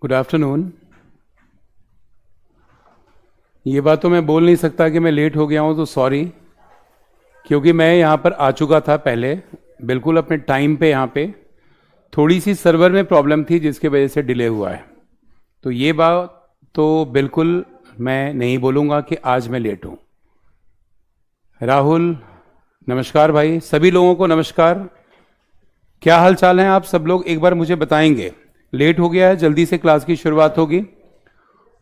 Good afternoon. ये बात तो मैं बोल नहीं सकता कि मैं लेट हो गया हूँ, तो सॉरी, क्योंकि मैं यहाँ पर आ चुका था पहले बिल्कुल अपने टाइम पे। यहाँ पे थोड़ी सी सर्वर में प्रॉब्लम थी जिसकी वजह से डिले हुआ है। तो ये बात तो बिल्कुल मैं नहीं बोलूँगा कि आज मैं लेट हूँ। राहुल नमस्कार भाई, सभी लोगों को नमस्कार। क्या हाल चाल है आप सब लोग, एक बार मुझे बताएंगे। लेट हो गया है, जल्दी से क्लास की शुरुआत होगी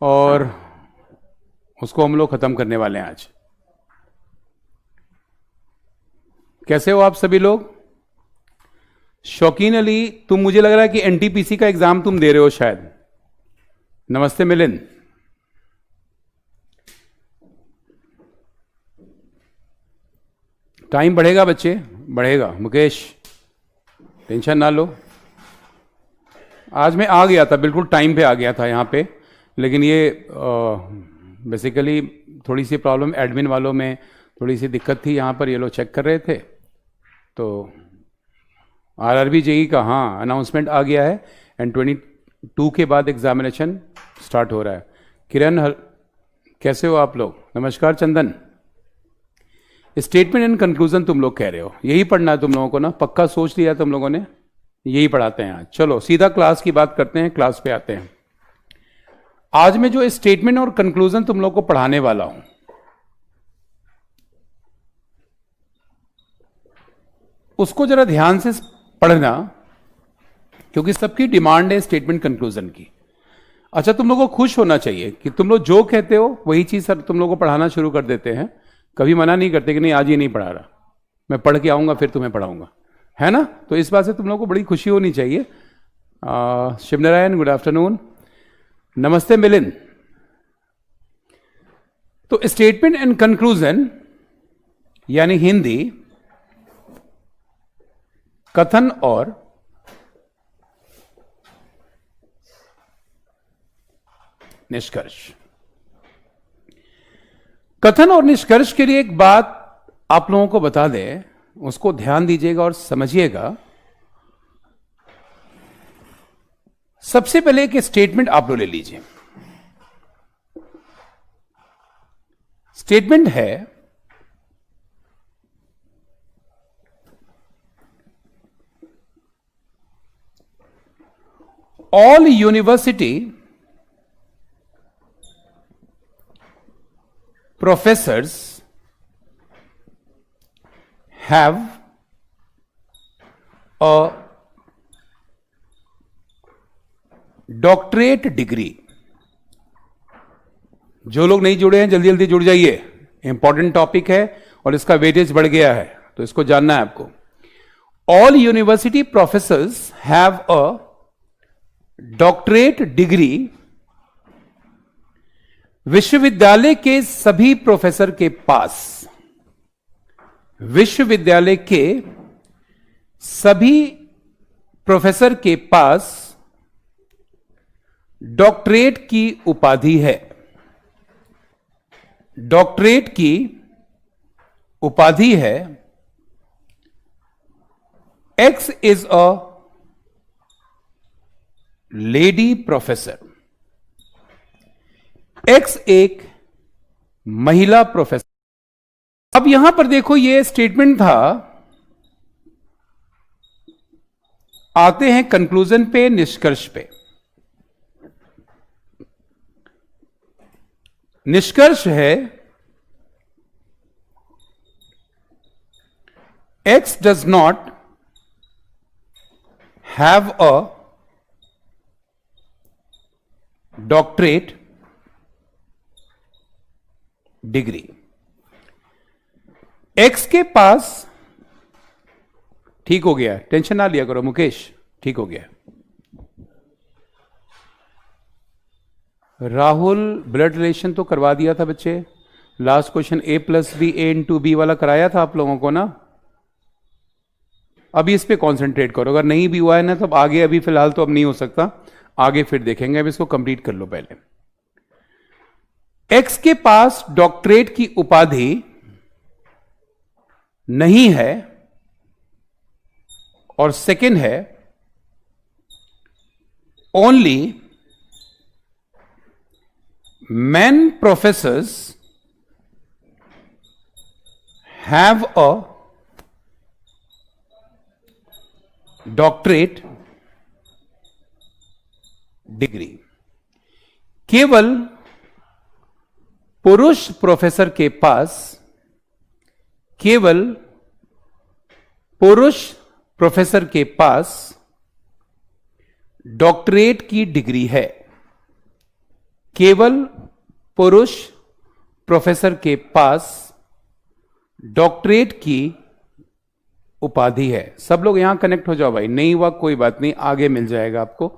और उसको हम लोग खत्म करने वाले हैं आज। कैसे हो आप सभी लोग? शौकीन अली, तुम, मुझे लग रहा है कि एनटीपीसी का एग्जाम तुम दे रहे हो शायद। नमस्ते मिलिंद। टाइम बढ़ेगा बच्चे, बढ़ेगा। मुकेश टेंशन ना लो, आज मैं आ गया था, बिल्कुल टाइम पे आ गया था यहाँ पे, लेकिन ये बेसिकली थोड़ी सी प्रॉब्लम एडमिन वालों में थोड़ी सी दिक्कत थी। यहाँ पर ये लोग चेक कर रहे थे, तो आरआरबी जेई का हाँ अनाउंसमेंट आ गया है एंड 22 के बाद एग्जामिनेशन स्टार्ट हो रहा है। किरण कैसे हो आप लोग? नमस्कार। चंदन, स्टेटमेंट एंड कंक्लूजन तुम लोग कह रहे हो, यही पढ़ना है तुम लोगों को ना? पक्का सोच लिया तुम लोगों ने? यही पढ़ाते हैं आज। चलो सीधा क्लास की बात करते हैं, क्लास पे आते हैं। आज मैं जो स्टेटमेंट और कंक्लूजन तुम लोग को पढ़ाने वाला हूं, उसको जरा ध्यान से पढ़ना, क्योंकि सबकी डिमांड है स्टेटमेंट कंक्लूजन की। अच्छा, तुम लोगों को खुश होना चाहिए कि तुम लोग जो कहते हो वही चीज सर तुम लोगों को पढ़ाना शुरू कर देते हैं। कभी मना नहीं करते कि नहीं आज ये नहीं पढ़ा रहा, मैं पढ़ के आऊंगा फिर तुम्हें पढ़ाऊंगा, है ना? तो इस बात से तुम लोगों को बड़ी खुशी होनी चाहिए। Shivnarayan good afternoon. नमस्ते मिलिंद। तो स्टेटमेंट एंड कंक्लूजन यानी हिंदी कथन और निष्कर्ष। कथन और निष्कर्ष के लिए एक बात आप लोगों को बता दें, उसको ध्यान दीजिएगा और समझिएगा। सबसे पहले एक स्टेटमेंट आप लोग ले लीजिए। स्टेटमेंट है all university professors have a doctorate degree। जो लोग नहीं जुड़े हैं जल्दी जल्दी जुड़ जाइए, इंपॉर्टेंट टॉपिक है और इसका वेटेज बढ़ गया है, तो इसको जानना है आपको। All university professors have a doctorate degree. विश्वविद्यालय के सभी प्रोफेसर के पास, विश्वविद्यालय के सभी प्रोफेसर के पास डॉक्टरेट की उपाधि है। डॉक्टरेट की उपाधि है। X is a lady professor. X एक महिला प्रोफेसर। अब यहां पर देखो, ये स्टेटमेंट था। आते हैं कंक्लूजन पे, निष्कर्ष पे। निष्कर्ष है x does not have a doctorate degree. X के पास, ठीक हो गया, टेंशन ना लिया करो मुकेश, ठीक हो गया। राहुल ब्लड रिलेशन तो करवा दिया था बच्चे। लास्ट क्वेश्चन A+B A×B वाला कराया था आप लोगों को ना। अभी इस पे कंसंट्रेट करो, अगर नहीं भी हुआ है ना तो आगे, अभी फिलहाल तो अब नहीं हो सकता, आगे फिर देखेंगे। अब इसको कंप्लीट कर लो पहले। एक्स के पास डॉक्टरेट की उपाधि नहीं है, और सेकंड है only many professors have a doctorate degree. केवल पुरुष प्रोफेसर के पास केवल पुरुष प्रोफेसर के पास डॉक्टरेट की डिग्री है। केवल पुरुष प्रोफेसर के पास डॉक्टरेट की उपाधि है। सब लोग यहां कनेक्ट हो जाओ भाई, नहीं हुआ कोई बात नहीं, आगे मिल जाएगा आपको।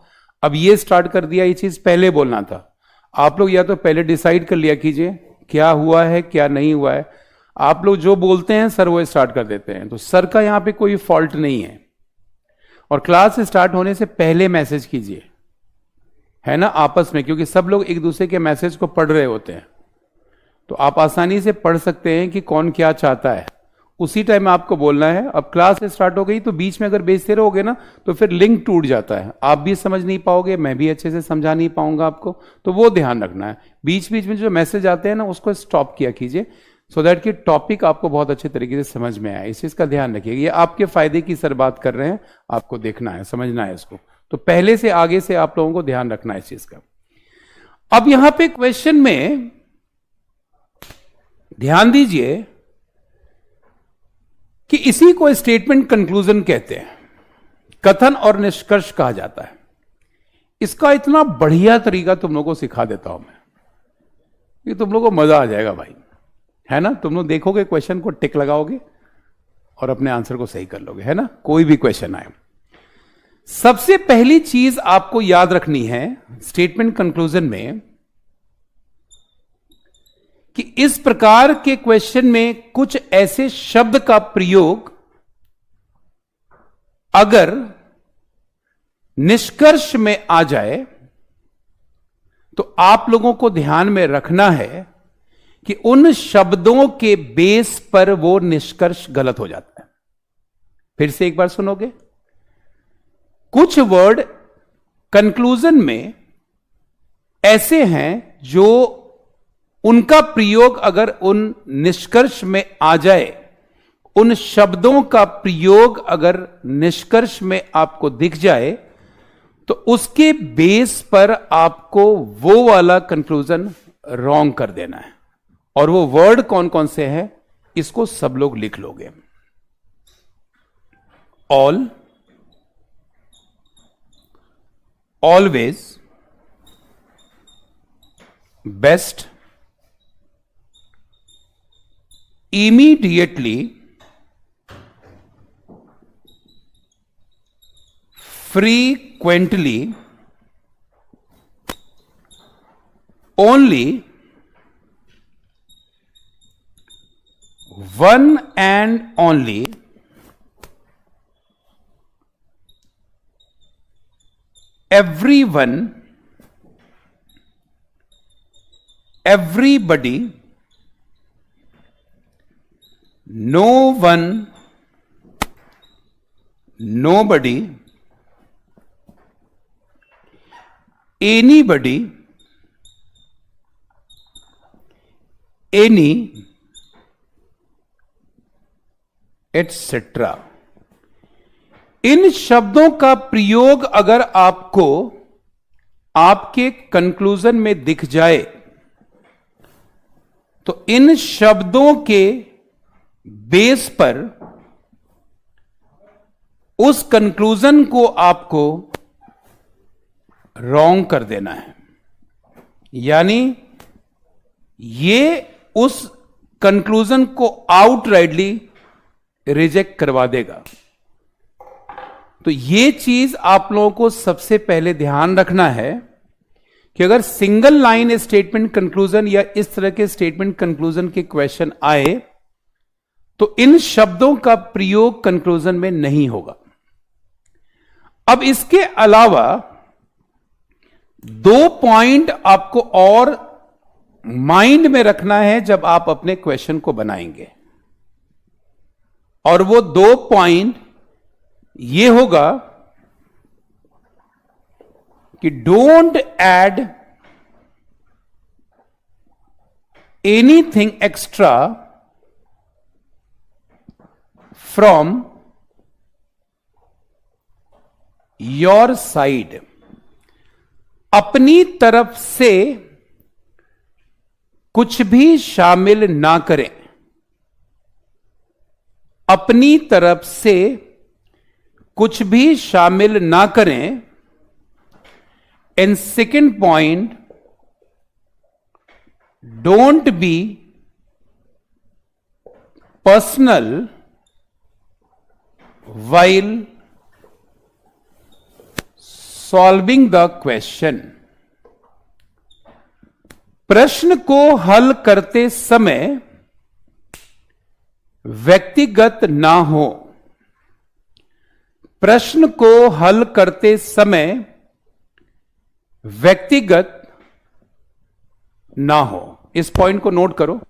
अब ये स्टार्ट कर दिया, ये चीज पहले बोलना था। आप लोग या तो पहले डिसाइड कर लिया कीजिए क्या हुआ है क्या नहीं हुआ है। आप लोग जो बोलते हैं सर वो स्टार्ट कर देते हैं, तो सर का यहां पे कोई फॉल्ट नहीं है। और क्लास स्टार्ट होने से पहले मैसेज कीजिए, है ना, आपस में, क्योंकि सब लोग एक दूसरे के मैसेज को पढ़ रहे होते हैं, तो आप आसानी से पढ़ सकते हैं कि कौन क्या चाहता है, उसी टाइम आपको बोलना है। अब क्लास स्टार्ट हो गई तो बीच में अगर बेचते रहोगे ना तो फिर लिंक टूट जाता है, आप भी समझ नहीं पाओगे, मैं भी अच्छे से समझा नहीं पाऊंगा आपको, तो वो ध्यान रखना है। बीच बीच में जो मैसेज आते हैं ना उसको स्टॉप किया कीजिए, सो दैट कि टॉपिक आपको बहुत अच्छे तरीके से समझ में आए। इस चीज का ध्यान रखिएगा, ये आपके फायदे की सर बात कर रहे हैं, आपको देखना है, समझना है इसको, तो पहले से आगे से आप लोगों को ध्यान रखना है इस चीज का। अब यहां पे क्वेश्चन में ध्यान दीजिए कि इसी को स्टेटमेंट कंक्लूजन कहते हैं, कथन और निष्कर्ष कहा जाता है। इसका इतना बढ़िया तरीका तुम लोगों को सिखा देता हूं मैं, ये तुम लोगों को मजा आ जाएगा भाई, है ना। तुम लोग देखोगे क्वेश्चन को टिक लगाओगे और अपने आंसर को सही कर लोगे, है ना, कोई भी क्वेश्चन आए। सबसे पहली चीज आपको याद रखनी है स्टेटमेंट कंक्लूजन में कि इस प्रकार के क्वेश्चन में कुछ ऐसे शब्द का प्रयोग अगर निष्कर्ष में आ जाए तो आप लोगों को ध्यान में रखना है कि उन शब्दों के बेस पर वो निष्कर्ष गलत हो जाता है। फिर से एक बार सुनोगे, कुछ वर्ड कंक्लूजन में ऐसे हैं जो उनका प्रयोग अगर उन निष्कर्ष में आ जाए, उन शब्दों का प्रयोग अगर निष्कर्ष में आपको दिख जाए तो उसके बेस पर आपको वो वाला कंक्लूजन रॉन्ग कर देना है। और वो वर्ड कौन कौन से हैं इसको सब लोग लिख लोगे। All, always, best, immediately, frequently, only, one and only, everyone, everybody, no one, nobody, anybody, any, etc. इन शब्दों का प्रयोग अगर आपको आपके कंक्लूजन में दिख जाए तो इन शब्दों के बेस पर उस कंक्लूजन को आपको रॉन्ग कर देना है, यानी ये उस कंक्लूजन को आउटराइटली रिजेक्ट करवा देगा। तो ये चीज आप लोगों को सबसे पहले ध्यान रखना है कि अगर सिंगल लाइन स्टेटमेंट कंक्लूजन या इस तरह के स्टेटमेंट कंक्लूजन के क्वेश्चन आए तो इन शब्दों का प्रयोग कंक्लूजन में नहीं होगा। अब इसके अलावा दो पॉइंट आपको और माइंड में रखना है जब आप अपने क्वेश्चन को बनाएंगे, और वो दो पॉइंट ये होगा कि don't add anything extra from your side, अपनी तरफ से कुछ भी शामिल ना करें, अपनी तरफ से कुछ भी शामिल ना करें। And second point, don't be personal while solving the question, प्रश्न को हल करते समय व्यक्तिगत ना हो, प्रश्न को हल करते समय व्यक्तिगत ना हो। इस पॉइंट को नोट करो।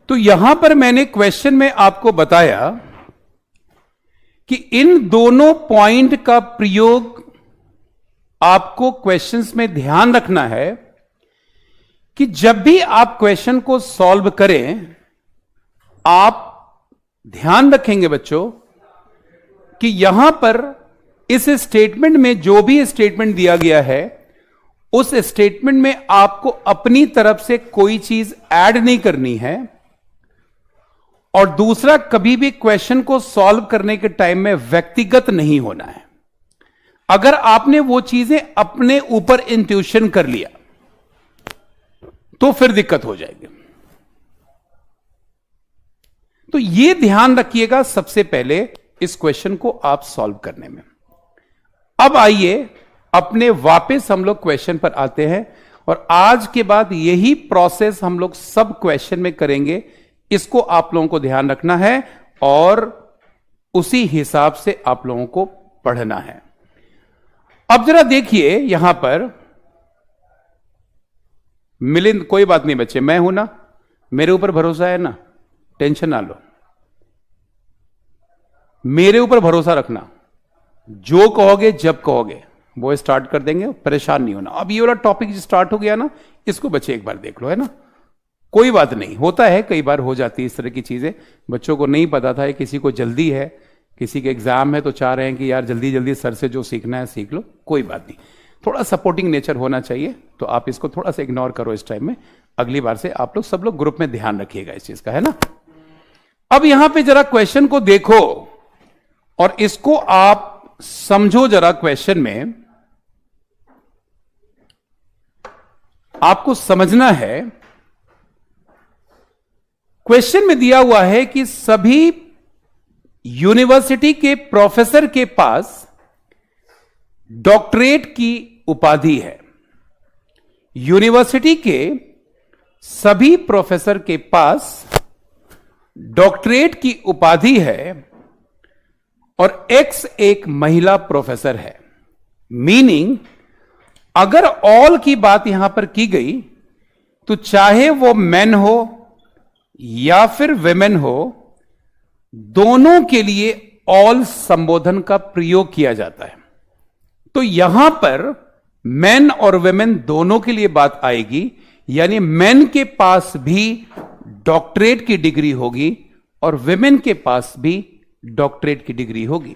तो यहां पर मैंने क्वेश्चन में आपको बताया कि इन दोनों पॉइंट का प्रयोग आपको क्वेश्चंस में ध्यान रखना है कि जब भी आप क्वेश्चन को सॉल्व करें, आप ध्यान रखेंगे बच्चों कि यहां पर इस स्टेटमेंट में जो भी स्टेटमेंट दिया गया है, उस स्टेटमेंट में आपको अपनी तरफ से कोई चीज ऐड नहीं करनी है। और दूसरा, कभी भी क्वेश्चन को सॉल्व करने के टाइम में व्यक्तिगत नहीं होना है। अगर आपने वो चीजें अपने ऊपर इंट्यूशन कर लिया तो फिर दिक्कत हो जाएगी। तो ये ध्यान रखिएगा सबसे पहले इस क्वेश्चन को आप सॉल्व करने में। अब आइए अपने वापस हम लोग क्वेश्चन पर आते हैं, और आज के बाद यही प्रोसेस हम लोग सब क्वेश्चन में करेंगे। इसको आप लोगों को ध्यान रखना है और उसी हिसाब से आप लोगों को पढ़ना है। अब जरा देखिए यहां पर, मिलिंद कोई बात नहीं बच्चे, मैं हूं ना, मेरे ऊपर भरोसा है ना, टेंशन ना लो, मेरे ऊपर भरोसा रखना। जो कहोगे जब कहोगे वो स्टार्ट कर देंगे, परेशान नहीं होना। अब ये वाला टॉपिक स्टार्ट हो गया ना, इसको बच्चे एक बार देख लो, है ना, कोई बात नहीं, होता है, कई बार हो जाती है इस तरह की चीजें। बच्चों को नहीं पता था, किसी को जल्दी है, किसी के एग्जाम है तो चाह रहे हैं कि यार जल्दी जल्दी सर से जो सीखना है सीख लो, कोई बात नहीं, थोड़ा सपोर्टिंग नेचर होना चाहिए। तो आप इसको थोड़ा सा इग्नोर करो इस टाइम में। अगली बार से आप लोग सब लोग ग्रुप में ध्यान रखिएगा इस चीज का, है ना। अब यहां पे जरा क्वेश्चन को देखो और इसको आप समझो जरा। क्वेश्चन में आपको समझना है, क्वेश्चन में दिया हुआ है कि सभी यूनिवर्सिटी के प्रोफेसर के पास डॉक्टरेट की उपाधि है। यूनिवर्सिटी के सभी प्रोफेसर के पास डॉक्टरेट की उपाधि है और एक्स एक महिला प्रोफेसर है। मीनिंग, अगर ऑल की बात यहां पर की गई तो चाहे वो मेन हो या फिर विमेन हो, दोनों के लिए ऑल संबोधन का प्रयोग किया जाता है। तो यहां पर मेन और विमेन दोनों के लिए बात आएगी, यानी मेन के पास भी डॉक्टरेट की डिग्री होगी और विमेन के पास भी डॉक्टरेट की डिग्री होगी।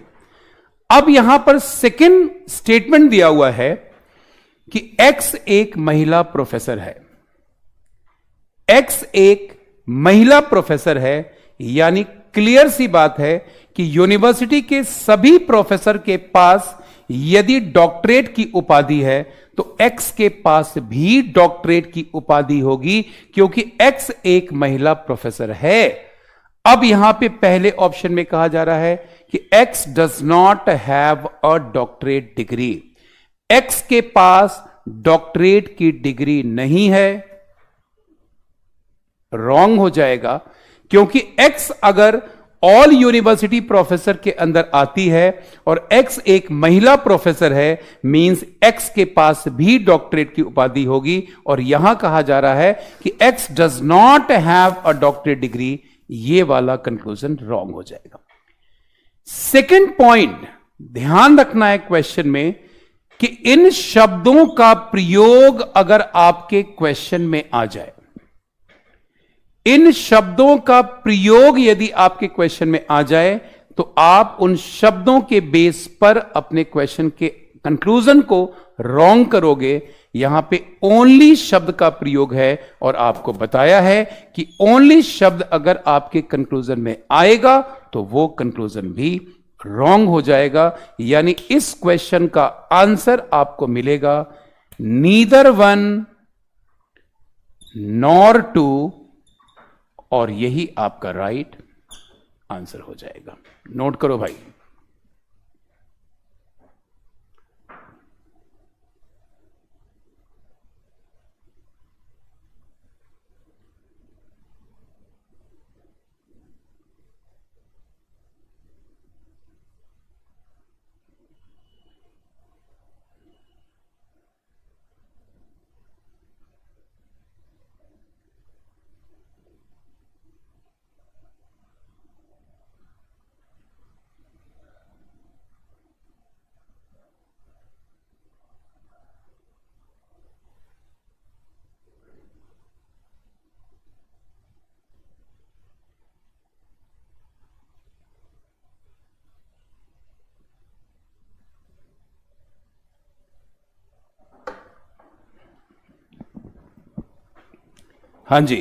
अब यहां पर सेकंड स्टेटमेंट दिया हुआ है कि एक्स एक महिला प्रोफेसर है। एक्स एक महिला प्रोफेसर है, यानी क्लियर सी बात है कि यूनिवर्सिटी के सभी प्रोफेसर के पास यदि डॉक्टरेट की उपाधि है तो एक्स के पास भी डॉक्टरेट की उपाधि होगी, क्योंकि एक्स एक महिला प्रोफेसर है। अब यहां पे पहले ऑप्शन में कहा जा रहा है कि x does not have a doctorate degree. X के पास डॉक्टरेट की डिग्री नहीं है, रॉन्ग हो जाएगा, क्योंकि एक्स अगर ऑल यूनिवर्सिटी प्रोफेसर के अंदर आती है और एक्स एक महिला प्रोफेसर है, मींस एक्स के पास भी डॉक्टरेट की उपाधि होगी। और यहां कहा जा रहा है कि x does not have a doctorate degree, ये वाला कंक्लूजन रॉन्ग हो जाएगा। सेकंड पॉइंट ध्यान रखना है क्वेश्चन में कि इन शब्दों का प्रयोग अगर आपके क्वेश्चन में आ जाए, इन शब्दों का प्रयोग यदि आपके क्वेश्चन में आ जाए तो आप उन शब्दों के बेस पर अपने क्वेश्चन के कंक्लूजन को रॉन्ग करोगे। यहां पे ओनली शब्द का प्रयोग है और आपको बताया है कि ओनली शब्द अगर आपके कंक्लूजन में आएगा तो वो कंक्लूजन भी रॉन्ग हो जाएगा। यानी इस क्वेश्चन का आंसर आपको मिलेगा नीदर वन नॉर टू, और यही आपका राइट आंसर हो जाएगा। नोट करो भाई। हाँ जी,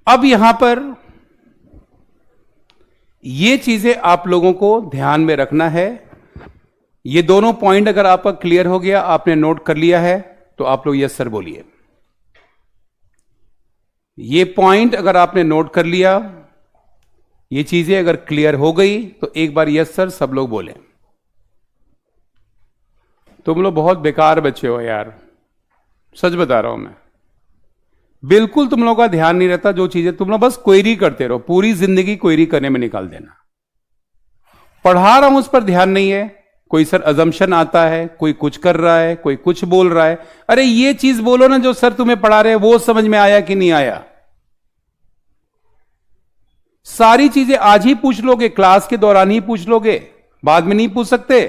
अब यहां पर ये चीजें आप लोगों को ध्यान में रखना है। ये दोनों पॉइंट अगर आपका क्लियर हो गया, आपने नोट कर लिया है, तो आप लोग यस सर बोलिए। ये पॉइंट अगर आपने नोट कर लिया, ये चीजें अगर क्लियर हो गई तो एक बार यस सर सब लोग बोलें। तुम लोग बहुत बेकार बच्चे हो यार, सच बता रहा हूं मैं। बिल्कुल तुम लोगों का ध्यान नहीं रहता, जो चीजें तुम लोग बस क्वेरी करते रहो, पूरी जिंदगी क्वेरी करने में निकाल देना। पढ़ा रहा हूं उस पर ध्यान नहीं है, कोई सर अजम्पशन आता है, कोई कुछ कर रहा है, कोई कुछ बोल रहा है। अरे ये चीज बोलो ना जो सर तुम्हें पढ़ा रहे हैं, वो समझ में आया कि नहीं आया। सारी चीजें आज ही पूछ लोगे, क्लास के दौरान ही पूछ लोगे, बाद में नहीं पूछ सकते।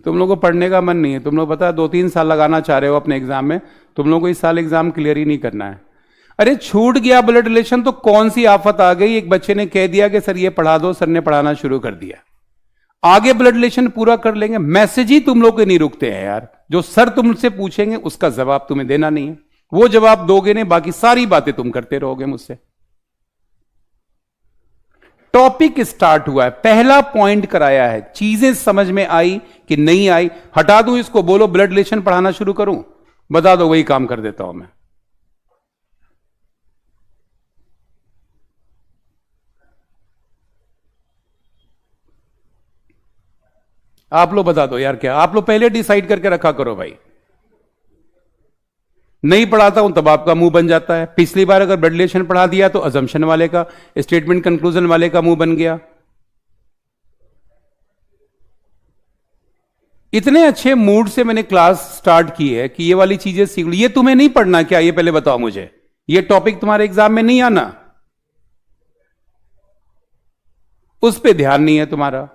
तुम लोगों को पढ़ने का मन नहीं है, तुम लोग पता है 2-3 साल लगाना चाह रहे हो अपने एग्जाम में, तुम लोगों को इस साल एग्जाम क्लियर ही नहीं करना है। अरे छूट गया ब्लड रिलेशन तो कौन सी आफत आ गई, एक बच्चे ने कह दिया कि सर ये पढ़ा दो, सर ने पढ़ाना शुरू कर दिया, आगे ब्लड रिलेशन पूरा कर लेंगे। मैसेज ही तुम लोग के नहीं रुकते हैं यार, जो सर तुमसे पूछेंगे उसका जवाब तुम्हें देना नहीं है, वो जवाब दोगे नहीं, बाकी सारी बातें तुम करते रहोगे मुझसे। टॉपिक स्टार्ट हुआ है, पहला पॉइंट कराया है, चीजें समझ में आई कि नहीं आई, हटा दूं इसको, बोलो ब्लड रिलेशन पढ़ाना शुरू करूं, बता दो, वही काम कर देता हूं मैं। आप लोग बता दो यार, क्या आप लोग पहले डिसाइड करके रखा करो भाई। नहीं पढ़ाता हूं तब आपका मुंह बन जाता है। पिछली बार अगर ब्लड रिलेशन पढ़ा दिया तो अजम्पशन वाले का, स्टेटमेंट कंक्लूजन वाले का मुंह बन गया। इतने अच्छे मूड से मैंने क्लास स्टार्ट की है कि ये वाली चीजें सीख लो। ये तुम्हें नहीं पढ़ना क्या, ये पहले बताओ मुझे, ये टॉपिक तुम्हारे एग्जाम में नहीं आना, उस पर ध्यान नहीं है तुम्हारा।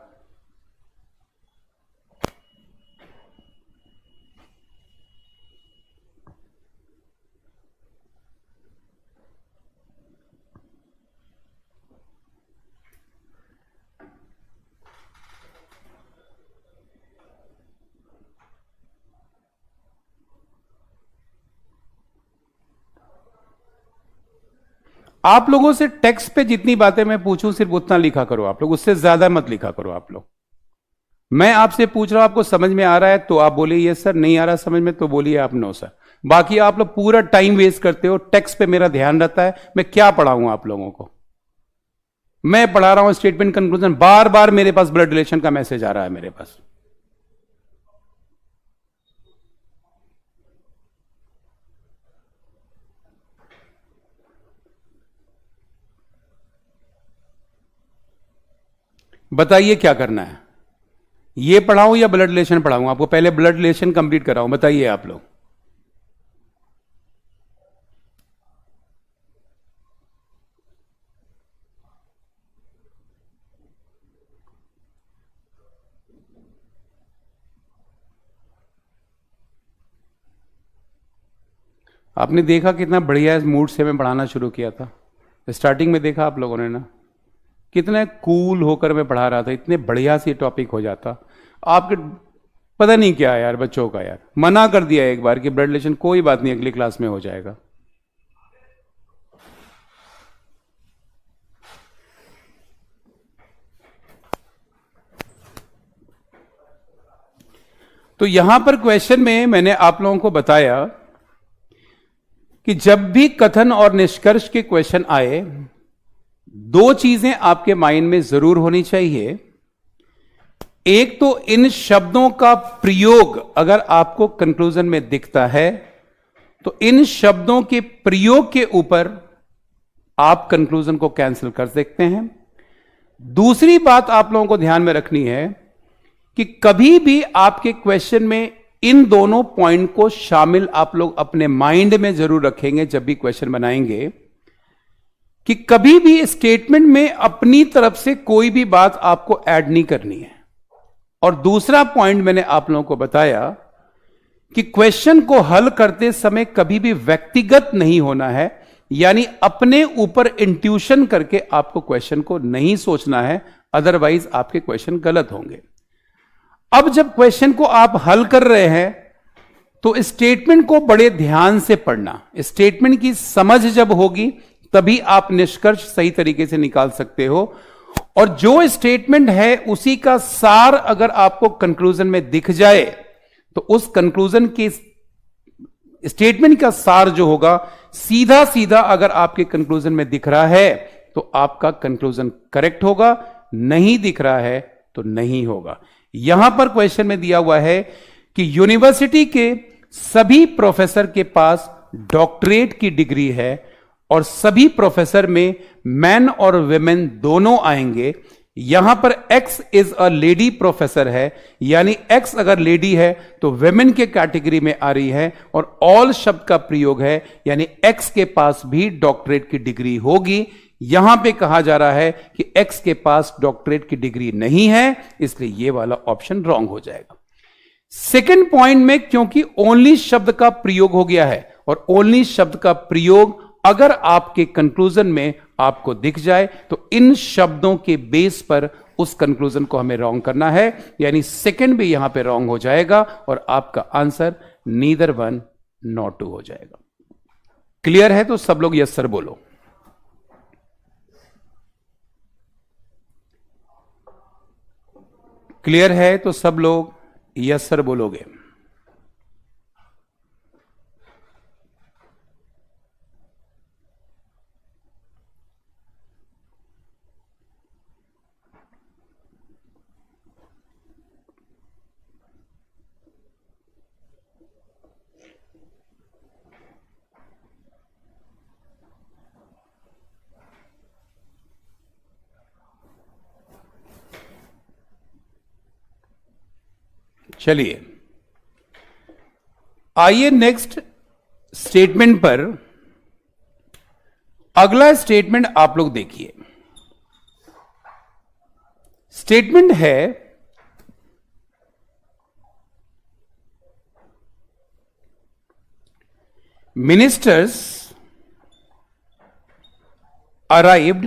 आप लोगों से टेक्स्ट पे जितनी बातें मैं पूछूं सिर्फ उतना लिखा करो आप लोग, उससे ज्यादा मत लिखा करो आप लोग। मैं आपसे पूछ रहा हूं आपको समझ में आ रहा है तो आप बोलिए यस सर, नहीं आ रहा समझ में तो बोलिए आप नो सर। बाकी आप लोग पूरा टाइम वेस्ट करते हो, टेक्स्ट पे मेरा ध्यान रहता है। मैं क्या पढ़ाऊं आप लोगों को? मैं पढ़ा रहा हूं स्टेटमेंट कंक्लूजन, बार बार मेरे पास ब्लड रिलेशन का मैसेज आ रहा है मेरे पास। बताइए क्या करना है, ये पढ़ाऊं या ब्लड रिलेशन पढ़ाऊं? आपको पहले ब्लड रिलेशन कंप्लीट कराऊं, बताइए आप लोग। आपने देखा कितना बढ़िया मूड से मैं पढ़ाना शुरू किया था। स्टार्टिंग में देखा आप लोगों ने ना, कितने कूल होकर मैं पढ़ा रहा था, इतने बढ़िया सी टॉपिक हो जाता। आपके पता नहीं क्या यार बच्चों का, यार मना कर दिया एक बार कि ब्लड रिलेशन कोई बात नहीं अगली क्लास में हो जाएगा। तो यहां पर क्वेश्चन में मैंने आप लोगों को बताया कि जब भी कथन और निष्कर्ष के क्वेश्चन आए, दो चीजें आपके माइंड में जरूर होनी चाहिए। एक तो इन शब्दों का प्रयोग अगर आपको कंक्लूजन में दिखता है तो इन शब्दों के प्रयोग के ऊपर आप कंक्लूजन को कैंसिल कर सकते हैं। दूसरी बात आप लोगों को ध्यान में रखनी है कि कभी भी आपके क्वेश्चन में इन दोनों पॉइंट को शामिल आप लोग अपने माइंड में जरूर रखेंगे जब भी क्वेश्चन बनाएंगे, कि कभी भी स्टेटमेंट में अपनी तरफ से कोई भी बात आपको ऐड नहीं करनी है। और दूसरा पॉइंट मैंने आप लोगों को बताया कि क्वेश्चन को हल करते समय कभी भी व्यक्तिगत नहीं होना है, यानी अपने ऊपर इंट्यूशन करके आपको क्वेश्चन को नहीं सोचना है, अदरवाइज आपके क्वेश्चन गलत होंगे। अब जब क्वेश्चन को आप हल कर रहे हैं तो स्टेटमेंट को बड़े ध्यान से पढ़ना। स्टेटमेंट की समझ जब होगी तभी आप निष्कर्ष सही तरीके से निकाल सकते हो। और जो स्टेटमेंट है उसी का सार अगर आपको कंक्लूजन में दिख जाए तो उस कंक्लूजन के स्टेटमेंट का सार जो होगा सीधा सीधा अगर आपके कंक्लूजन में दिख रहा है तो आपका कंक्लूजन करेक्ट होगा, नहीं दिख रहा है तो नहीं होगा। यहां पर क्वेश्चन में दिया हुआ है कि यूनिवर्सिटी के सभी प्रोफेसर के पास डॉक्टरेट की डिग्री है और सभी प्रोफेसर में मैन और विमेन दोनों आएंगे। यहां पर x is a lady professor है, यानी एक्स अगर लेडी है तो विमेन के कैटेगरी में आ रही है, और ऑल शब्द का प्रयोग है यानी एक्स के पास भी डॉक्टरेट की डिग्री होगी। यहां पे कहा जा रहा है कि एक्स के पास डॉक्टरेट की डिग्री नहीं है, इसलिए यह वाला ऑप्शन रॉन्ग हो जाएगा। सेकंड पॉइंट में क्योंकि ओनली शब्द का प्रयोग हो गया है, और ओनली शब्द का प्रयोग अगर आपके कंक्लूजन में आपको दिख जाए तो इन शब्दों के बेस पर उस कंक्लूजन को हमें रॉन्ग करना है, यानी सेकंड भी यहां पे रॉन्ग हो जाएगा और आपका answer neither one not two हो जाएगा। क्लियर है? तो सब लोग यस सर बोलो। क्लियर है? तो सब लोग यस सर बोलोगे। चलिए आइए नेक्स्ट स्टेटमेंट पर। अगला स्टेटमेंट आप लोग देखिए। स्टेटमेंट है ministers arrived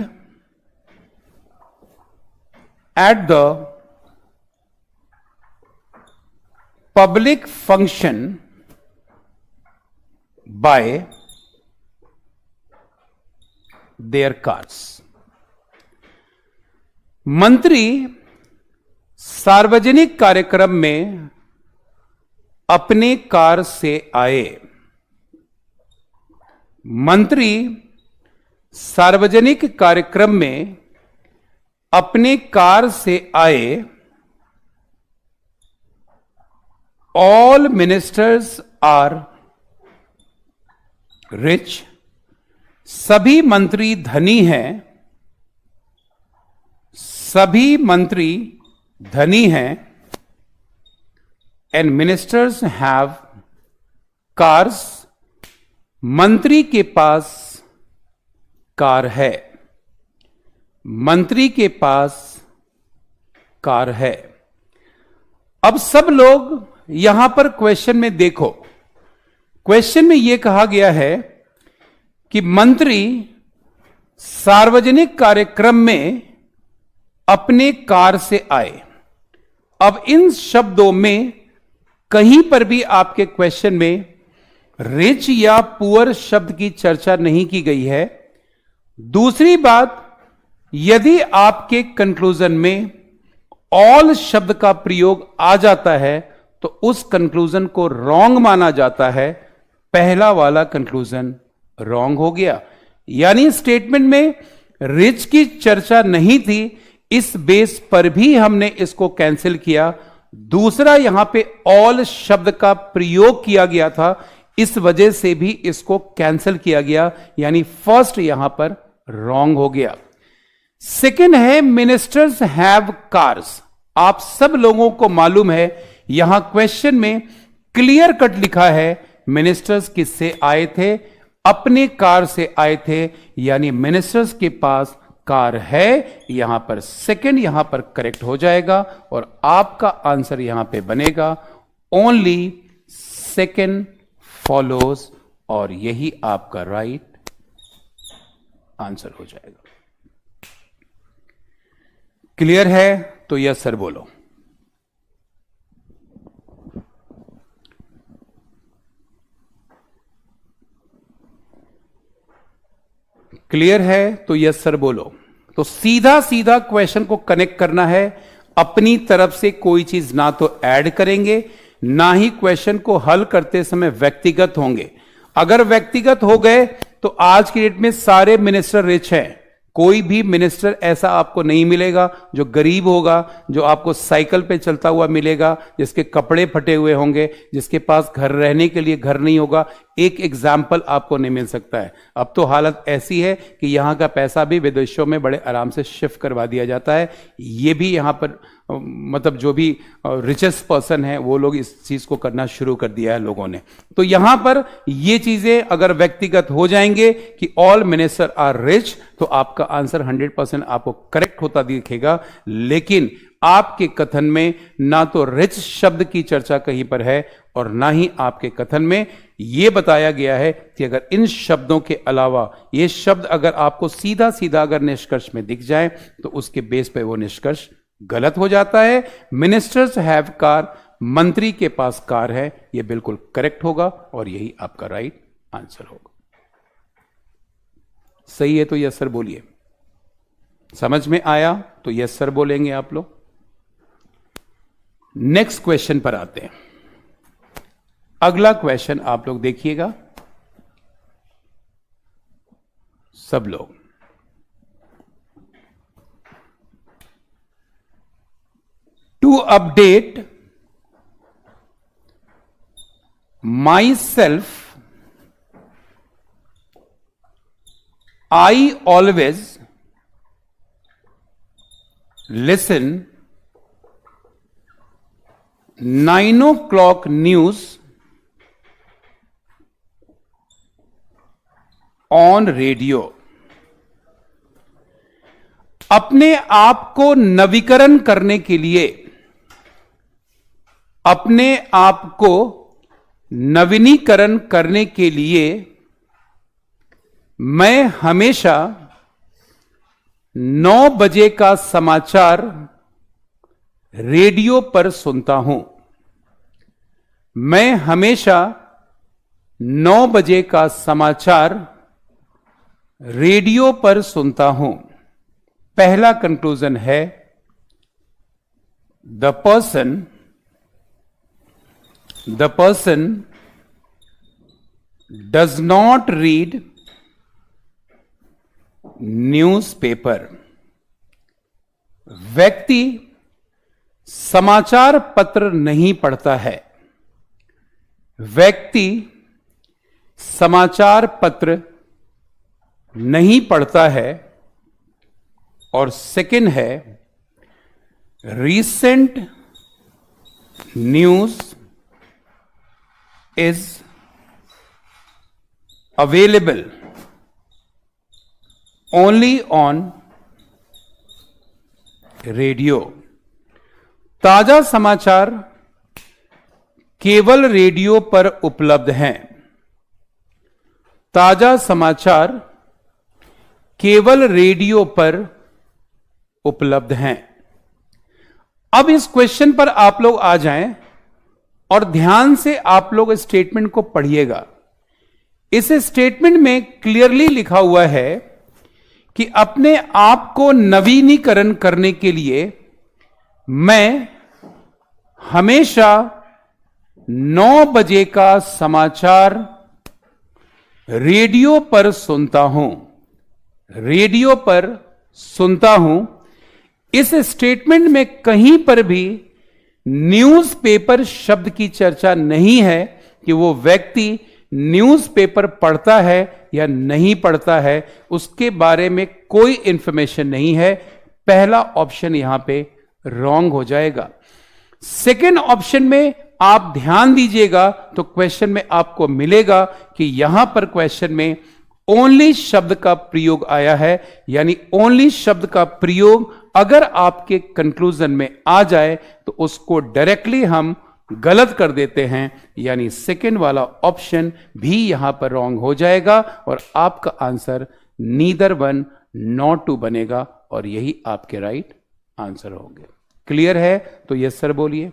at the public function by their cars. मंत्री सार्वजनिक कार्यक्रम में अपने कार से आए। मंत्री सार्वजनिक कार्यक्रम में अपने कार से आए। All ministers are rich. सभी मंत्री धनी हैं। सभी मंत्री धनी हैं। And ministers have cars. मंत्री के पास कार है। मंत्री के पास कार है। अब सब लोग यहां पर क्वेश्चन में देखो, क्वेश्चन में यह कहा गया है कि मंत्री सार्वजनिक कार्यक्रम में अपने कार से आए। अब इन शब्दों में कहीं पर भी आपके क्वेश्चन में रिच या पुअर शब्द की चर्चा नहीं की गई है। दूसरी बात, यदि आपके कंक्लूजन में ऑल शब्द का प्रयोग आ जाता है तो उस कंक्लूजन को रॉन्ग माना जाता है। पहला वाला कंक्लूजन रॉन्ग हो गया, यानी स्टेटमेंट में रिच की चर्चा नहीं थी, इस बेस पर भी हमने इसको कैंसिल किया। दूसरा, यहां पे ऑल शब्द का प्रयोग किया गया था, इस वजह से भी इसको कैंसिल किया गया, यानी फर्स्ट यहां पर रॉन्ग हो गया। सेकंड है मिनिस्टर्स हैव कार्स। आप सब लोगों को मालूम है, यहां क्वेश्चन में क्लियर कट लिखा है मिनिस्टर्स किससे आए थे, अपने कार से आए थे, यानी मिनिस्टर्स के पास कार है। यहां पर सेकंड यहां पर करेक्ट हो जाएगा और आपका आंसर यहां पे बनेगा ओनली सेकंड फॉलोज, और यही आपका राइट आंसर हो जाएगा। क्लियर है तो यस सर बोलो। क्लियर है तो यस सर बोलो। तो सीधा सीधा क्वेश्चन को कनेक्ट करना है, अपनी तरफ से कोई चीज ना तो ऐड करेंगे, ना ही क्वेश्चन को हल करते समय व्यक्तिगत होंगे। अगर व्यक्तिगत हो गए तो आज की डेट में सारे मिनिस्टर रिच हैं। कोई भी मिनिस्टर ऐसा आपको नहीं मिलेगा जो गरीब होगा, जो आपको साइकिल पे चलता हुआ मिलेगा, जिसके कपड़े फटे हुए होंगे, जिसके पास घर रहने के लिए घर नहीं होगा। एक एग्जाम्पल आपको नहीं मिल सकता है। अब तो हालत ऐसी है कि यहां का पैसा भी विदेशों में बड़े आराम से शिफ्ट करवा दिया जाता है। ये भी यहां पर मतलब जो भी रिचेस्ट पर्सन है वो लोग इस चीज को करना शुरू कर दिया है लोगों ने। तो यहां पर ये चीजें अगर व्यक्तिगत हो जाएंगे कि ऑल मिनिस्टर आर रिच, तो आपका आंसर 100% आपको करेक्ट होता दिखेगा। लेकिन आपके कथन में ना तो रिच शब्द की चर्चा कहीं पर है और ना ही आपके कथन में यह बताया गया है कि अगर इन शब्दों के अलावा ये शब्द अगर आपको सीधा सीधा अगर निष्कर्ष में दिख जाए तो उसके बेस पे वो निष्कर्ष गलत हो जाता है। मिनिस्टर्स हैव कार, मंत्री के पास कार है, यह बिल्कुल करेक्ट होगा और यही आपका राइट आंसर होगा। सही है तो यस सर बोलिए। समझ में आया तो यस सर बोलेंगे आप लोग। नेक्स्ट क्वेश्चन पर आते हैं। अगला क्वेश्चन आप लोग देखिएगा सब लोग। To update myself I always listen 9 o'clock news on radio। अपने आप को नवीकरण करने के लिए, अपने आप को नवीनीकरण करने के लिए मैं हमेशा 9 बजे का समाचार रेडियो पर सुनता हूं। मैं हमेशा 9 बजे का समाचार रेडियो पर सुनता हूं। पहला कंक्लूजन है the person does not read newspaper. व्यक्ति समाचार पत्र नहीं पढ़ता है। व्यक्ति समाचार पत्र नहीं पढ़ता है। और सेकंड है recent news is available only on radio. ताजा समाचार केवल रेडियो पर उपलब्ध हैं। ताजा समाचार केवल रेडियो पर उपलब्ध हैं। अब इस क्वेश्चन पर आप लोग आ जाएं और ध्यान से आप लोग स्टेटमेंट को पढ़िएगा। इस स्टेटमेंट में क्लियरली लिखा हुआ है कि अपने आप को नवीनीकरण करने के लिए मैं हमेशा 9 बजे का समाचार रेडियो पर सुनता हूं। रेडियो पर सुनता हूं। इस स्टेटमेंट में कहीं पर भी न्यूज़पेपर शब्द की चर्चा नहीं है कि वो व्यक्ति न्यूज़पेपर पढ़ता है या नहीं पढ़ता है, उसके बारे में कोई इंफॉर्मेशन नहीं है। पहला ऑप्शन यहां पे रॉन्ग हो जाएगा। सेकेंड ऑप्शन में आप ध्यान दीजिएगा तो क्वेश्चन में आपको मिलेगा कि यहां पर क्वेश्चन में ओनली शब्द का प्रयोग आया है, यानी ओनली शब्द का प्रयोग अगर आपके कंक्लूजन में आ जाए तो उसको डायरेक्टली हम गलत कर देते हैं, यानी सेकेंड वाला ऑप्शन भी यहां पर रॉन्ग हो जाएगा और आपका आंसर नीदर 1 नॉट 2 बनेगा और यही आपके राइट आंसर होंगे। क्लियर है तो यस सर बोलिए।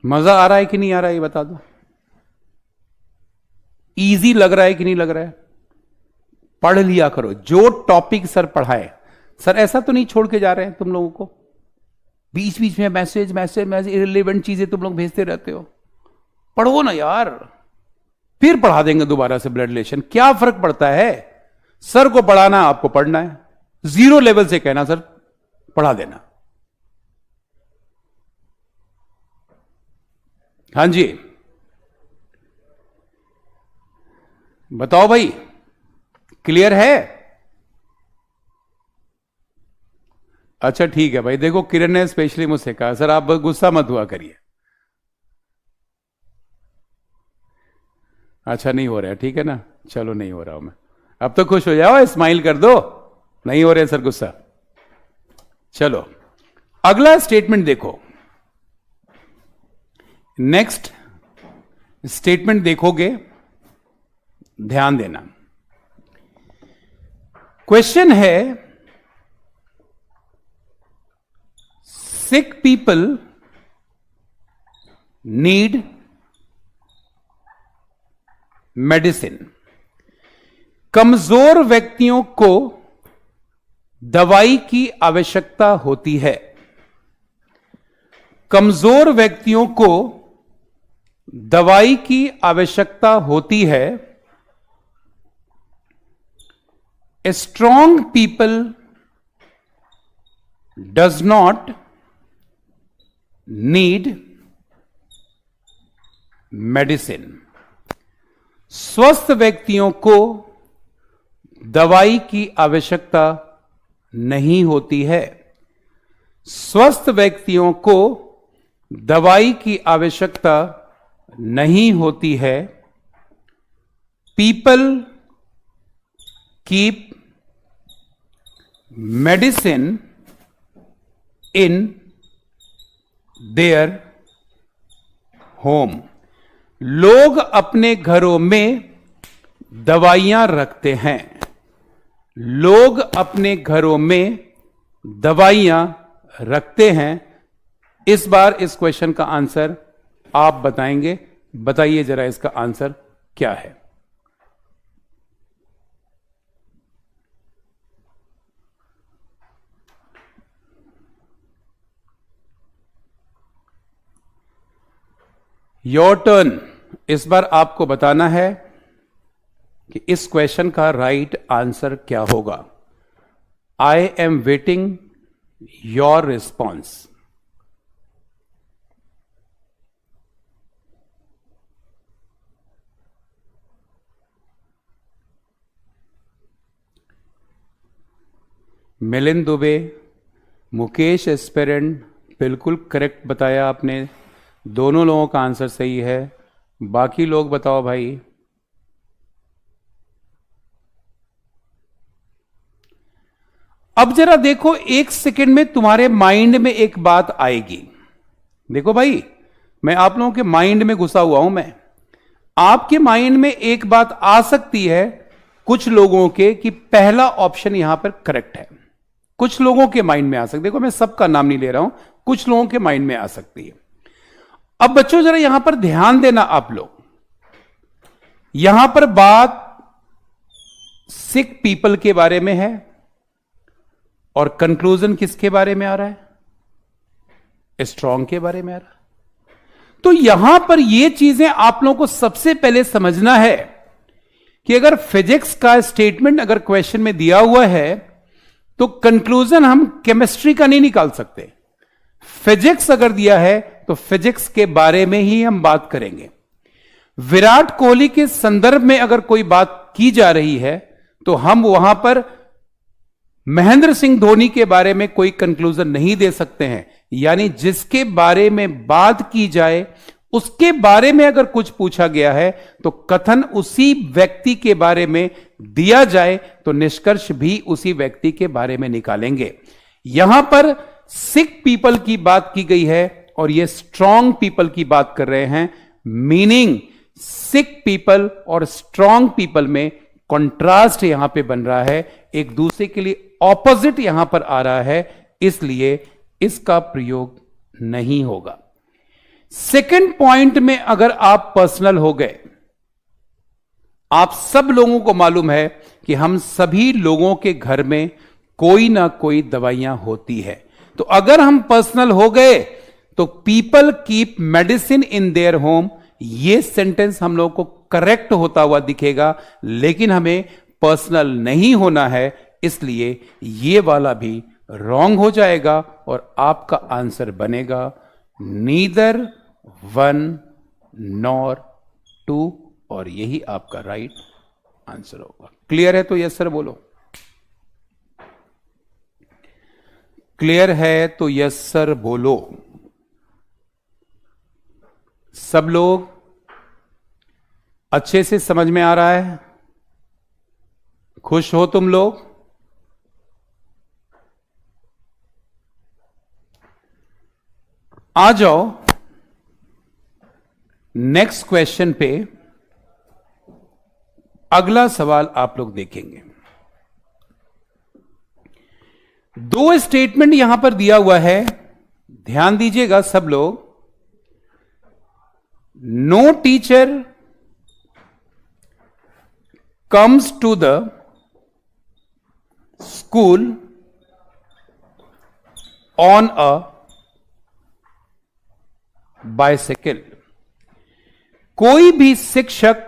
मजा आ रहा है कि नहीं आ रहा है ये बता दो। इजी लग रहा है कि नहीं लग रहा है? पढ़ लिया करो जो टॉपिक सर पढ़ाए। सर ऐसा तो नहीं छोड़ के जा रहे हैं तुम लोगों को, बीच बीच में मैसेज इररिलेवेंट चीजें तुम लोग भेजते रहते हो। पढ़ो ना यार, फिर पढ़ा देंगे दोबारा से ब्लड रिलेशन। क्या फर्क पड़ता है? सर को पढ़ाना आपको पढ़ना है। 0 लेवल से कहना सर पढ़ा देना। हां जी बताओ भाई, क्लियर है? अच्छा ठीक है भाई। देखो किरण ने स्पेशली मुझसे कहा सर आप गुस्सा मत हुआ करिए। अच्छा नहीं हो रहा है, ठीक है ना, चलो नहीं हो रहा हूं मैं। अब तो खुश हो जाओ, स्माइल कर दो। नहीं हो रहे सर गुस्सा। चलो अगला स्टेटमेंट देखो। नेक्स्ट स्टेटमेंट देखोगे, ध्यान देना। क्वेश्चन है सिक पीपल नीड मेडिसिन। कमजोर व्यक्तियों को दवाई की आवश्यकता होती है। कमजोर व्यक्तियों को दवाई की आवश्यकता होती है। A strong people does not need medicine. स्वस्थ व्यक्तियों को दवाई की आवश्यकता नहीं होती है। स्वस्थ व्यक्तियों को दवाई की आवश्यकता नहीं होती है। People keep medicine in their home. लोग अपने घरों में दवाइयां रखते हैं। लोग अपने घरों में दवाइयां रखते हैं। इस बार इस क्वेश्चन का आंसर आप बताएंगे। बताइए जरा इसका आंसर क्या है। Your turn. इस बार आपको बताना है कि इस क्वेश्चन का राइट आंसर क्या होगा। I am waiting your response. Milind Dubey, Mukesh aspirant, बिल्कुल करेक्ट बताया आपने। दोनों लोगों का आंसर सही है। बाकी लोग बताओ भाई। अब जरा देखो, एक सेकंड में तुम्हारे माइंड में एक बात आएगी। देखो भाई, मैं आप लोगों के माइंड में घुसा हुआ हूं। मैं आपके माइंड में एक बात आ सकती है कुछ लोगों के कि पहला ऑप्शन यहां पर करेक्ट है। कुछ लोगों के माइंड में आ सकती है। देखो, मैं सबका नाम नहीं ले रहा हूं, कुछ लोगों के माइंड में आ सकती है। अब बच्चों जरा यहां पर ध्यान देना आप लोग। यहां पर बात सिक पीपल के बारे में है और कंक्लूजन किसके बारे में आ रहा है? स्ट्रांग के बारे में आ रहा है। तो यहां पर यह चीजें आप लोगों को सबसे पहले समझना है कि अगर फिजिक्स का स्टेटमेंट अगर क्वेश्चन में दिया हुआ है तो कंक्लूजन हम केमिस्ट्री का नहीं निकाल सकते। फिजिक्स अगर दिया है तो फिजिक्स के बारे में ही हम बात करेंगे। विराट कोहली के संदर्भ में अगर कोई बात की जा रही है तो हम वहां पर महेंद्र सिंह धोनी के बारे में कोई कंक्लूजन नहीं दे सकते हैं। यानी जिसके बारे में बात की जाए उसके बारे में अगर कुछ पूछा गया है तो कथन उसी व्यक्ति के बारे में दिया जाए तो निष्कर्ष भी उसी व्यक्ति के बारे में निकालेंगे। यहां पर सिक पीपल की बात की गई है और यह स्ट्रांग पीपल की बात कर रहे हैं। मीनिंग सिक पीपल और स्ट्रांग पीपल में कंट्रास्ट यहां पे बन रहा है, एक दूसरे के लिए ऑपोजिट यहां पर आ रहा है, इसलिए इसका प्रयोग नहीं होगा। सेकंड पॉइंट में अगर आप पर्सनल हो गए, आप सब लोगों को मालूम है कि हम सभी लोगों के घर में कोई ना कोई दवाइयां होती है। तो अगर हम पर्सनल हो गए तो people keep medicine in their home, यह सेंटेंस हम लोगों को करेक्ट होता हुआ दिखेगा, लेकिन हमें पर्सनल नहीं होना है, इसलिए यह वाला भी रॉन्ग हो जाएगा और आपका आंसर बनेगा नीदर वन नॉर टू, और यही आपका राइट आंसर होगा। क्लियर है तो यस सर बोलो। क्लियर है तो यस सर बोलो। सब लोग अच्छे से समझ में आ रहा है? खुश हो तुम लोग? आ जाओ नेक्स्ट क्वेश्चन पे। अगला सवाल आप लोग देखेंगे। दो स्टेटमेंट यहां पर दिया हुआ है, ध्यान दीजिएगा सब लोग। No teacher comes to the school on a bicycle। कोई भी शिक्षक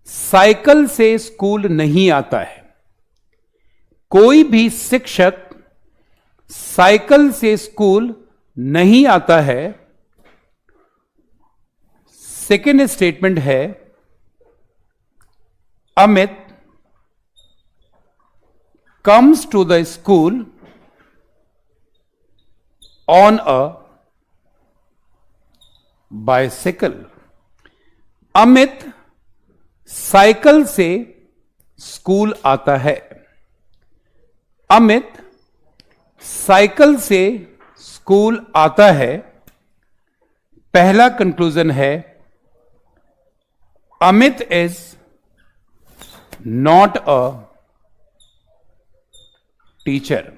साइकिल से स्कूल नहीं आता है। कोई भी शिक्षक साइकिल से स्कूल नहीं आता है। सेकेंड स्टेटमेंट है Amit comes to the school on a bicycle। Amit cycle से स्कूल आता है। अमित साइकिल से स्कूल आता है। पहला कंक्लूजन है Amit is not a teacher.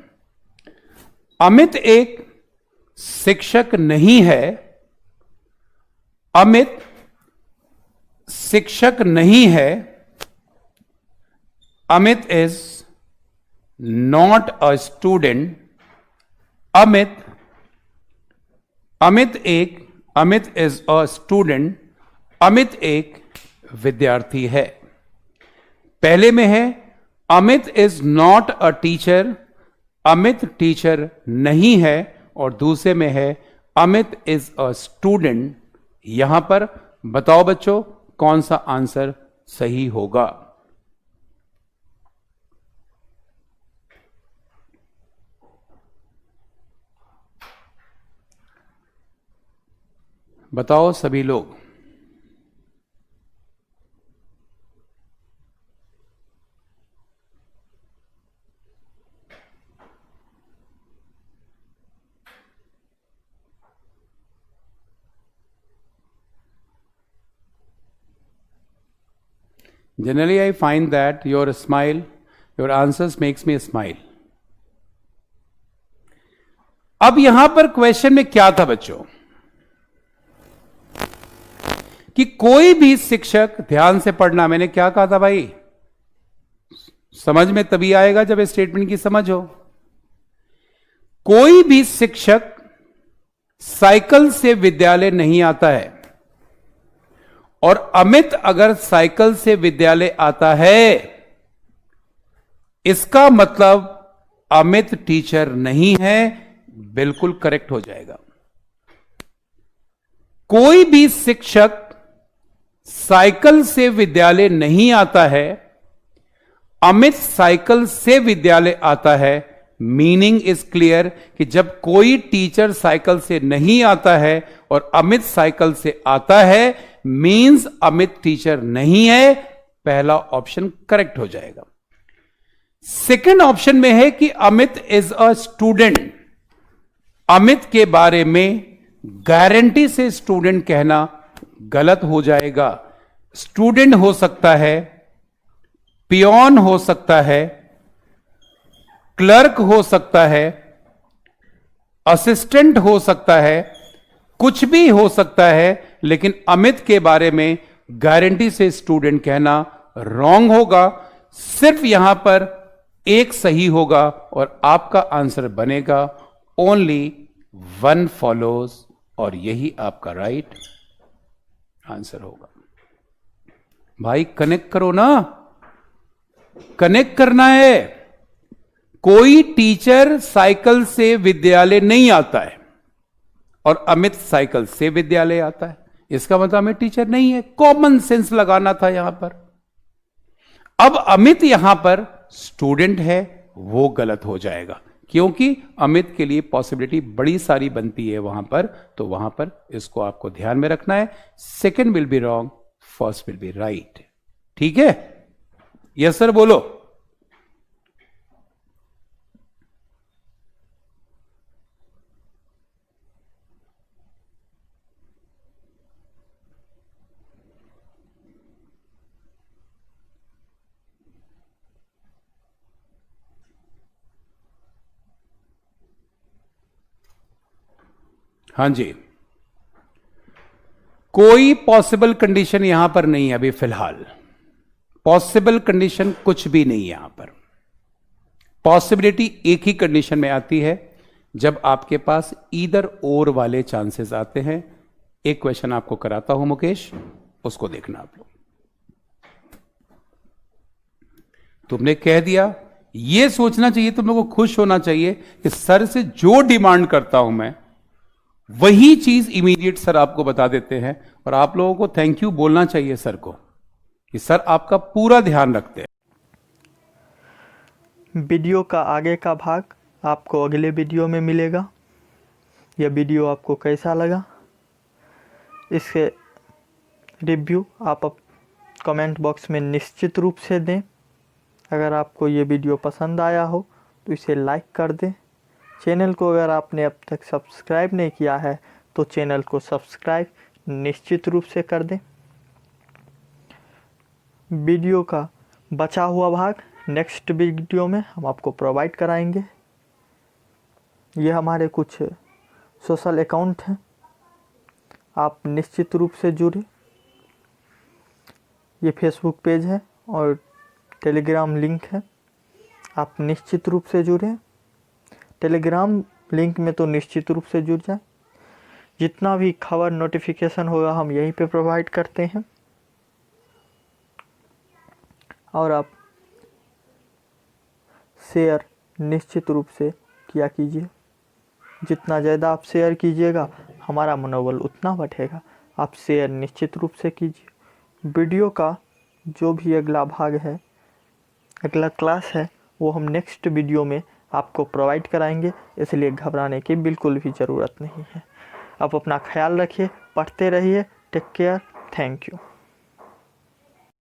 Amit एक शिक्षक नहीं है, अमित शिक्षक नहीं है, Amit is not a student, Amit is a student, Amit एक विद्यार्थी है। पहले में है Amit is not a teacher, Amit teacher नहीं है, और दूसरे में है अमित इज अ स्टूडेंट। यहां पर बताओ बच्चों कौन सा आंसर सही होगा? बताओ सभी लोग। Generally, I find that your smile, your answers makes me smile. अब यहां पर क्वेश्चन में क्या था बच्चों कि कोई भी शिक्षक, ध्यान से पढ़ना, मैंने क्या कहा था भाई, समझ में तभी आएगा जब स्टेटमेंट की समझ हो। कोई भी शिक्षक साइकिल से विद्यालय नहीं आता है, और अमित अगर साइकिल से विद्यालय आता है, इसका मतलब अमित टीचर नहीं है। बिल्कुल करेक्ट हो जाएगा। कोई भी शिक्षक साइकिल से विद्यालय नहीं आता है, अमित साइकिल से विद्यालय आता है। मीनिंग इज क्लियर कि जब कोई टीचर साइकिल से नहीं आता है और अमित साइकिल से आता है, मींस अमित टीचर नहीं है। पहला ऑप्शन करेक्ट हो जाएगा। सेकंड ऑप्शन में है कि Amit is a student. Amit के बारे में गारंटी से स्टूडेंट कहना गलत हो जाएगा। स्टूडेंट हो सकता है, पियोन हो सकता है, क्लर्क हो सकता है, असिस्टेंट हो सकता है, कुछ भी हो सकता है, लेकिन अमित के बारे में गारंटी से स्टूडेंट कहना रॉन्ग होगा। सिर्फ यहां पर एक सही होगा और आपका आंसर बनेगा ओनली वन फॉलोज, और यही आपका राइट आंसर होगा। भाई कनेक्ट करो ना, कनेक्ट करना है। कोई टीचर साइकिल से विद्यालय नहीं आता है और अमित साइकिल से विद्यालय आता है, इसका मतलब अमित टीचर नहीं है। कॉमन सेंस लगाना था यहां पर। अब अमित यहां पर स्टूडेंट है, वो गलत हो जाएगा, क्योंकि अमित के लिए पॉसिबिलिटी बड़ी सारी बनती है वहां पर। तो वहां पर इसको आपको ध्यान में रखना है। Second will be wrong, first will be right. ठीक है? यस सर बोलो। हां जी, कोई पॉसिबल कंडीशन यहां पर नहीं है अभी फिलहाल। पॉसिबल कंडीशन कुछ भी नहीं है यहां पर। पॉसिबिलिटी एक ही कंडीशन में आती है जब आपके पास ईदर और वाले चांसेस आते हैं। एक क्वेश्चन आपको कराता हूं मुकेश, उसको देखना आप लोग। तुमने कह दिया, यह सोचना चाहिए, तुम लोगों को खुश होना चाहिए कि सर से जो डिमांड करता हूं मैं, वही चीज इमीडिएट सर आपको बता देते हैं। और आप लोगों को थैंक यू बोलना चाहिए सर को कि सर आपका पूरा ध्यान रखते हैं। वीडियो का आगे का भाग आपको अगले वीडियो में मिलेगा। यह वीडियो आपको कैसा लगा, इसके रिव्यू आप कमेंट बॉक्स में निश्चित रूप से दें। अगर आपको ये वीडियो पसंद आया हो तो इसे लाइक कर दें। चैनल को अगर आपने अब तक सब्सक्राइब नहीं किया है तो चैनल को सब्सक्राइब निश्चित रूप से कर दें। वीडियो का बचा हुआ भाग नेक्स्ट वीडियो में हम आपको प्रोवाइड कराएंगे। ये हमारे कुछ सोशल अकाउंट हैं, आप निश्चित रूप से जुड़े। ये फेसबुक पेज है और टेलीग्राम लिंक है, आप निश्चित रूप से जुड़ें। टेलीग्राम लिंक में तो निश्चित रूप से जुड़ जाए। जितना भी खबर नोटिफिकेशन होगा हम यहीं पे प्रोवाइड करते हैं। और आप शेयर निश्चित रूप से किया कीजिए। जितना ज़्यादा आप शेयर कीजिएगा हमारा मनोबल उतना बढ़ेगा। आप शेयर निश्चित रूप से कीजिए। वीडियो का जो भी अगला भाग है, अगला क्लास है, वो हम नेक्स्ट वीडियो में आपको प्रोवाइड कराएंगे, इसलिए घबराने की बिल्कुल भी ज़रूरत नहीं है। आप अपना ख्याल रखिए, पढ़ते रहिए। Take care, thank you.